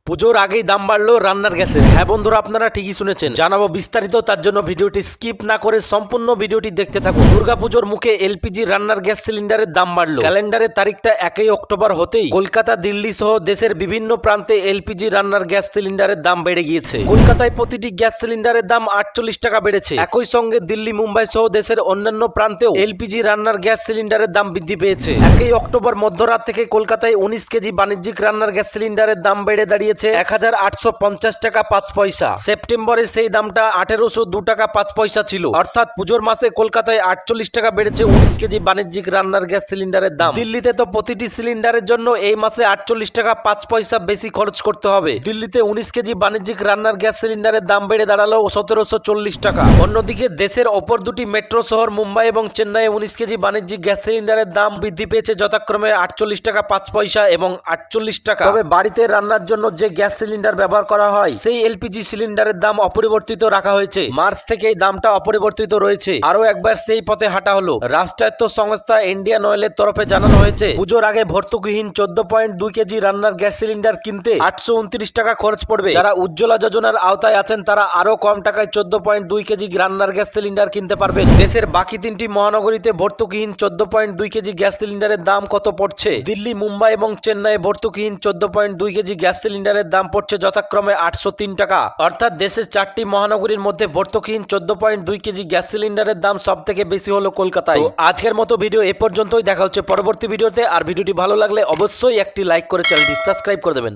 পুজোর আগেই দাম বাড়লো রান্নার গ্যাসের। হ্যাঁ বন্ধুরা, আপনারা ঠিকই শুনেছেন, জানাবো বিস্তারিত। তার জন্য ভিডিওটি স্কিপ না করে সম্পূর্ণ ভিডিওটি দেখতে থাকুন। দুর্গাপুজোর মুখে এলপিজি রান্নার গ্যাস সিলিন্ডারের দাম বাড়লো। ক্যালেন্ডারের তারিখটা 1 অক্টোবর হতেই কলকাতা, দিল্লি সহ দেশের বিভিন্ন প্রান্তে এলপিজি রান্নার গ্যাস সিলিন্ডারের দাম বেড়ে গিয়েছে। কলকাতায় প্রতিটি গ্যাস সিলিন্ডারের দাম 48 টাকা বেড়েছে। একই সঙ্গে দিল্লি, মুম্বাই সহ দেশের অন্যান্য প্রান্তেও এলপিজি রান্নার গ্যাস সিলিন্ডারের দাম বৃদ্ধি পেয়েছে। 1 অক্টোবর মধ্যরাত থেকে কলকাতায় 19 কেজি বাণিজ্যিক রান্নার গ্যাস সিলিন্ডারের দাম বেড়ে দাঁড়িয়েছে 1850 টাকা 5 পয়সা। সেপ্টেম্বরে সেই দামটা 1802 টাকা 5 পয়সা ছিল। অর্থাৎ পুজোর মাসে কলকাতায় 48 টাকা বেড়েছে 19 কেজি বাণিজ্যিক রান্নার গ্যাস সিলিন্ডারের দাম। দিল্লিতে তো প্রতিটি সিলিন্ডারের জন্য এই মাসে 48 টাকা 5 পয়সা বেশি খরচ করতে হবে। দিল্লিতে 19 কেজি বাণিজ্যিক রান্নার গ্যাস সিলিন্ডারের দাম বেড়ে দাঁড়ালো 1740 টাকা। অন্যদিকে দেশের অপর দুটি মেট্রো শহর মুম্বাই এবং চেন্নাইয়ে 19 কেজি বাণিজ্যিক গ্যাস সিলিন্ডারের দাম বৃদ্ধি পেয়েছে যথাক্রমে 48 টাকা 5 পয়সা এবং 48 টাকা। তবে বাড়িতে রান্নার জন্য যে গ্যাস সিলিন্ডার ব্যবহার করা হয় সেই এলপিজি সিলিন্ডারের দাম অপরিবর্তিত রাখা হয়েছে। মার্চ থেকে এই দামটা অপরিবর্তিত রয়েছে। আরো একবার সেই পথে হাঁটা হলো। রাষ্ট্রায়ত্ত সংস্থা ইন্ডিয়ান অয়েলের তরফে জানানো হয়েছে, পুজোর আগে ভর্তুকিহীন 14.2 কেজি রান্নার গ্যাস সিলিন্ডার কিনতে 829 টাকা খরচ পড়বে। যারা উজ্জ্বলা যোজনার আওতায় আছেন তারা আরো কম টাকায় 14.2 কেজি রান্নার গ্যাস সিলিন্ডার কিনতে পারবেন। দেশের বাকি 3টি মহানগরীতে ভর্তুকিহীন 14.2 কেজি গ্যাস সিলিন্ডারের দাম কত পড়ছে? দিল্লি, মুম্বাই এবং চেন্নাই ভর্তুকিহীন 14.2 কেজি গ্যাস সিলিন্ডারের দাম পড়ছে যথাক্রমে 803 টাকা। অর্থাৎ দেশের 4টি মহানগরীর মধ্যে ভর্তুকিহীন 14.2 কেজি গ্যাস সিলিন্ডারের দাম সব থেকে বেশি হলো কলকাতায়। তো আজকের মতো ভিডিও এ পর্যন্তই। দেখা হচ্ছে পরবর্তী ভিডিওতে। আর ভিডিওটি ভালো লাগলে অবশ্যই একটি লাইক করে চ্যানেলটি সাবস্ক্রাইব করে দেবেন।